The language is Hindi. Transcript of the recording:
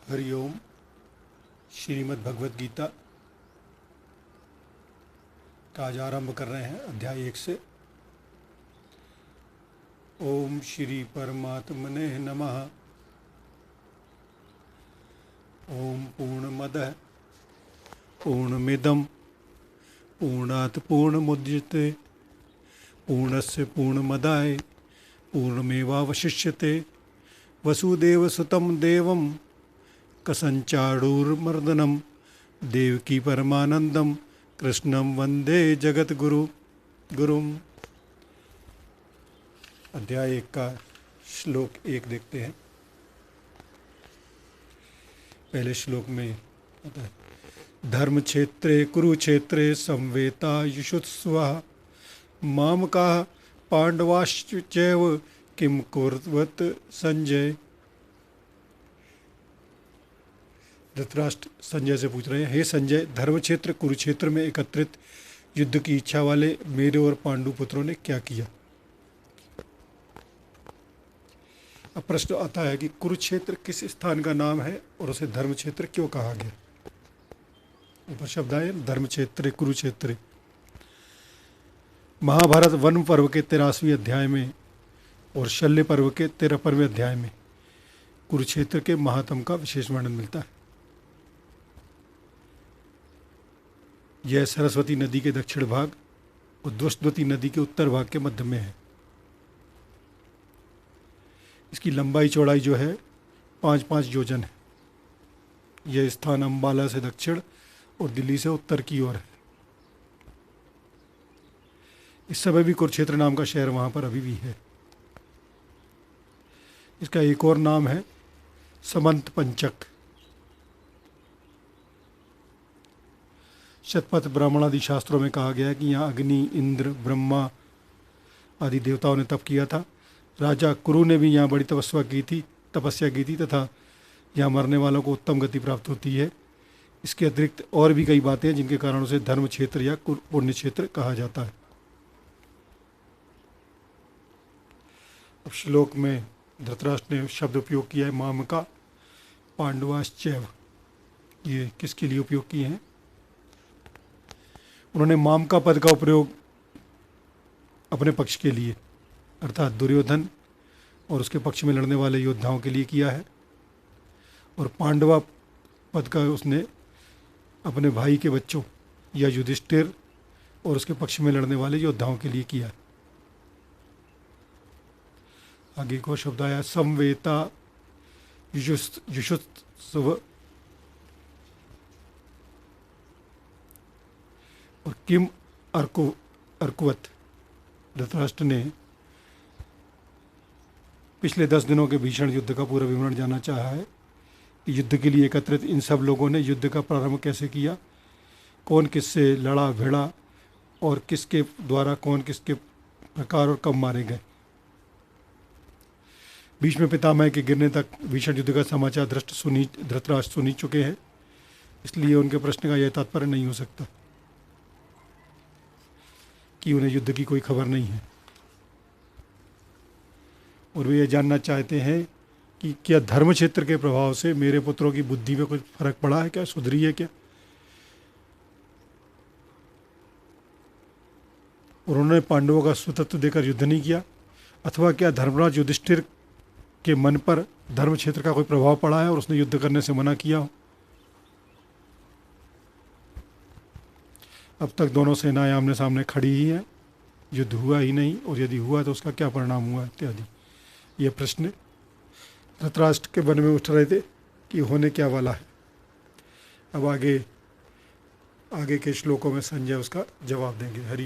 हरिओम। श्रीमद् भगवद गीता का आज आरंभ कर रहे हैं अध्याय 1 से। ओम श्री परमात्मने नमः। ओम पूर्णमदः पूर्णमिदं पूर्णात् पूर्णमुदच्यते पूर्णस्य पूर्णमदाय पूर्णमेवावशिष्यते वसुदेवसुतं देवं कसंचाणूरमर्दनं देवकी परमानंदम कृष्णं वंदे जगद्गुरु गुरुम। अध्याय 1 का श्लोक 1 देखते हैं। पहले श्लोक में आता है, धर्म क्षेत्रे कुरुक्षेत्रे संवेता युषुत्स्वः मामकाः पांडवाश्चैव किम कुर्वत संजय। धृतराष्ट्र संजय से पूछ रहे हैं, हे संजय, धर्म क्षेत्र कुरुक्षेत्र में एकत्रित युद्ध की इच्छा वाले मेरे और पांडु पुत्रों ने क्या किया। अब प्रश्न आता है कि कुरुक्षेत्र किस स्थान का नाम है और उसे धर्म क्षेत्र क्यों कहा गया। ऊपर शब्द आए धर्म क्षेत्र कुरुक्षेत्र। महाभारत वन पर्व के 83वें अध्याय में और शल्य पर्व के 53वें अध्याय में कुरुक्षेत्र के महात्म का विशेष वर्णन मिलता है। यह सरस्वती नदी के दक्षिण भाग और द्वष्टवती नदी के उत्तर भाग के मध्य में है। इसकी लंबाई चौड़ाई जो है 5-5 योजन है। यह स्थान अंबाला से दक्षिण और दिल्ली से उत्तर की ओर है। इस समय भी कुरुक्षेत्र नाम का शहर वहाँ पर अभी भी है। इसका एक और नाम है समंत पंचक। शतपथ ब्राह्मण आदि शास्त्रों में कहा गया है कि यहाँ अग्नि, इंद्र, ब्रह्मा आदि देवताओं ने तप किया था। राजा कुरु ने भी यहाँ बड़ी तपस्या की थी तथा यहाँ मरने वालों को उत्तम गति प्राप्त होती है। इसके अतिरिक्त और भी कई बातें हैं जिनके कारण उसे धर्म क्षेत्र या पुण्य क्षेत्र कहा जाता है। अब श्लोक में धृतराष्ट्र ने शब्द उपयोग किया है मामका पांडवाश्चैव। ये किसके लिए उपयोग किए हैं। उन्होंने मामका पद का उपयोग अपने पक्ष के लिए अर्थात दुर्योधन और उसके पक्ष में लड़ने वाले योद्धाओं के लिए किया है, और पांडवा पद का उसने अपने भाई के बच्चों या युधिष्ठिर और उसके पक्ष में लड़ने वाले योद्धाओं के लिए किया है। आगे को शब्द आया संवेता युषुत्स्व और किम अर्कुवत। धृतराष्ट्र ने पिछले 10 दिनों के भीषण युद्ध का पूरा विवरण जानना चाहा है कि युद्ध के लिए एकत्रित इन सब लोगों ने युद्ध का प्रारंभ कैसे किया, कौन किससे लड़ा भिड़ा और किसके द्वारा कौन किसके प्रकार और कब मारे गए। भीष्म पितामह के गिरने तक भीषण युद्ध का समाचार धृतराष्ट्र सुन ही चुके हैं, इसलिए उनके प्रश्न का यह तात्पर्य नहीं हो सकता कि उन्हें युद्ध की कोई खबर नहीं है। और वे ये जानना चाहते हैं कि क्या धर्म क्षेत्र के प्रभाव से मेरे पुत्रों की बुद्धि में कुछ फर्क पड़ा है, क्या सुधरी है क्या। उन्होंने पांडवों का स्वतंत्र देकर युद्ध नहीं किया, अथवा क्या धर्मराज युधिष्ठिर के मन पर धर्म क्षेत्र का कोई प्रभाव पड़ा है और उसने युद्ध करने से मना किया हो। अब तक दोनों सेनाएं आमने सामने खड़ी ही हैं, युद्ध हुआ ही नहीं, और यदि हुआ तो उसका क्या परिणाम हुआ इत्यादि ये प्रश्न धृतराष्ट्र के मन में उठ रहे थे कि होने क्या वाला है। अब आगे के श्लोकों में संजय उसका जवाब देंगे। हरि